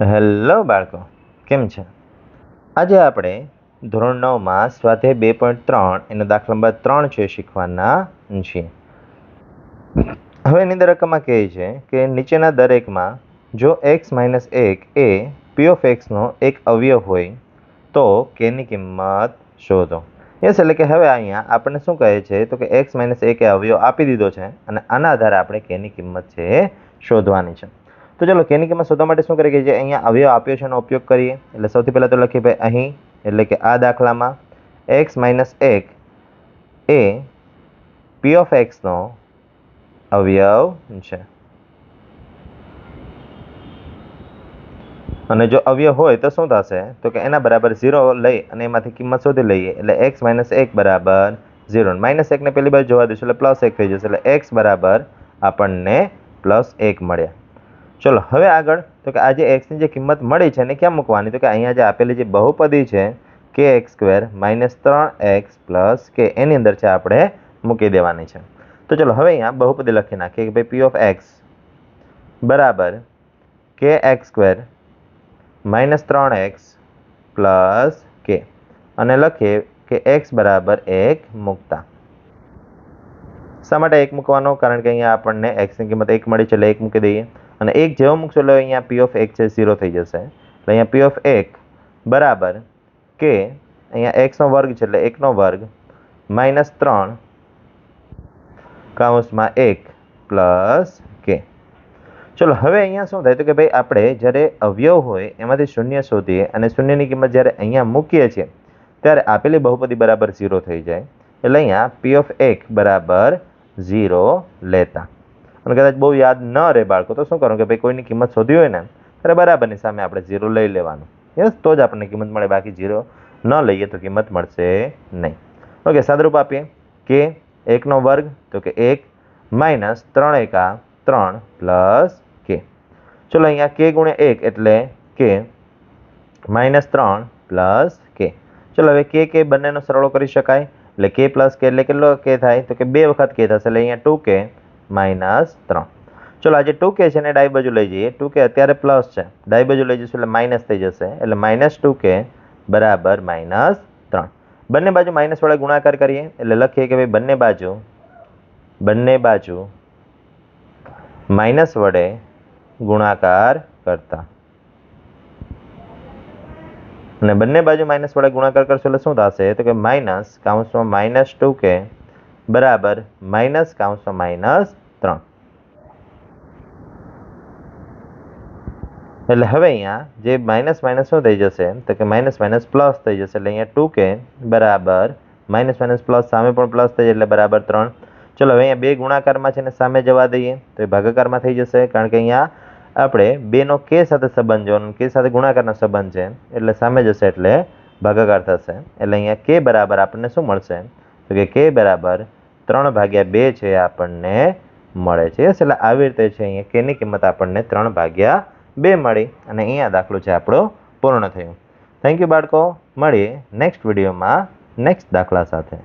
Hello બાળકો, કેમ છે? આજે આપણે ધોરણ 9માં સ્વાધ્યાય 2.3 એનો દાખલા નંબર 3 છે શીખવાના છીએ. હવે એની અંદર રકમમાં કહે છે કે નીચેના દરેકમાં જો x - 1 A p of x નો એક અવયવ હોય તો k ની કિંમત શોધો. યસ, એટલે કે હવે અહીંયા આપણને શું કહે છે તો કે x - 1 એ અવયવ આપી દીધો છે અને આના આધારે આપણે k ની કિંમત છે શોધવાની છે. તો ચલો k ની કિંમત શોધવા માટે શું કરીએ કે જે અહીંયા અવયવ આપ્યો છે એનો ઉપયોગ કરીએ. એટલે સૌથી પહેલા તો લખીએ ભાઈ અહીં, એટલે કે આ દાખલામાં x - 1 A p of x નો અવયવ છે. અને જો અવયવ હોય તો શું થશે તો કે એના બરાબર 0 લઈ અને એમાંથી કિંમત શોધી લઈએ. એટલે x - 1 બરાબર 0. -1 ને પેલી બાજુ જવા દઈશું એટલે +1 થઈ જશે. એટલે x બરાબર આપણને +1 મળ્યા. ચલો હવે આગળ તો કે આ જે x ની જે કિંમત મળી છે એને ક્યાં મૂકવાની તો કે અહીંયા જે આપેલી જે બહુપદી છે kx² - 3x + k એની અંદર છે આપણે મૂકી દેવાની છે. તો ચલો હવે અહીંયા બહુપદી લખી નાખીએ કે ભાઈ p of x બરાબર kx² - 3x + k અને લખીએ કે x બરાબર 1 મૂકતા. શા માટે 1 મૂકવાનો? કારણ કે અહીંયા આપણને x ની કિંમત 1 મળી છે એટલે 1 મૂકી દઈએ. અને 1 જેવો મૂકશો એટલે અહીંયા p of x છે 0 થઈ જશે. એટલે અહીંયા p of x બરાબર k, અહીંયા x નો વર્ગ છે એટલે 1 નો વર્ગ -3 કૌંસમાં 1 + k. ચલો હવે અહીંયા શું થાય તો કે ભાઈ આપણે જ્યારે અવયવ હોય એમાંથી શૂન્ય શોધીએ અને શૂન્યની કિંમત જ્યારે અહીંયા મૂકીએ છીએ ત્યારે આપેલી બહુપદી બરાબર 0 થઈ જાય. એટલે અહીંયા p of x બરાબર 0 લેતા. અને કદાચ બહુ યાદ ન રહે બાળકો તો શું કરવું કે ભાઈ કોઈની કિંમત શોધવી હોય ને ત્યારે બરાબરની સામે આપણે 0 લઈ લેવાનું. યસ, તો જ આપણને કિંમત મળે, બાકી 0 ન લઈએ તો કિંમત મળશે નહીં. ઓકે, સાદરૂપ આપીએ કે 1 નો વર્ગ તો કે 1 - 3 × 3 + k. ચલો અહીંયા k × 1 એટલે k -3 + k. ચલો હવે k બંનેનો સરવાળો કરી શકાય. એટલે k + k એટલે કેટલો k થાય તો કે 2 વખત k થશે. એટલે અહીંયા 2k - 3. ચલો આજે 2k છે ને ડાબી બાજુ લઈ જઈએ. 2k અત્યારે પ્લસ છે, ડાબી બાજુ લઈ જઈશું એટલે માઇનસ થઈ જશે. એટલે -2k બરાબર -3. બંને બાજુ માઇનસ વડે ગુણાકાર કરીએ એટલે લખીએ કે ભાઈ બંને બાજુ માઇનસ વડે ગુણાકાર કરતા. અને બંને બાજુ માઇનસ વડે ગુણાકાર કરશો એટલે શું થશે તો કે -2k બરાબર -3. એટલે હવે અહીંયા જે માઇનસ શું થઈ જશે તો કે માઇનસ પ્લસ થઈ જશે. એટલે અહીંયા 2k બરાબર માઇનસ પ્લસ સામે પણ પ્લસ થઈ જાય એટલે બરાબર 3. ચલો હવે અહીંયા 2 ગુણાકારમાં છે ને સામે જવા દઈએ તો એ ભાગાકારમાં થઈ જશે. કારણ કે અહીંયા આપણે 2 નો k સાથે સંબંધ જોવાનો, k સાથે ગુણાકારનો સંબંધ છે એટલે સામે જશે એટલે ભાગાકાર થશે. એટલે અહીંયા k બરાબર આપણને શું મળશે તો કે k બરાબર 3/2 છે આપણને મળે છે. એટલે આવી રીતે છે અહીંયા k ની કિંમત આપણને 3/2 મળી અને અહીંયા દાખલો છે આપણો પૂર્ણ થયો. થેન્ક યુ બાળકો. મળીએ નેક્સ્ટ વિડીયોમાં નેક્સ્ટ દાખલા સાથે.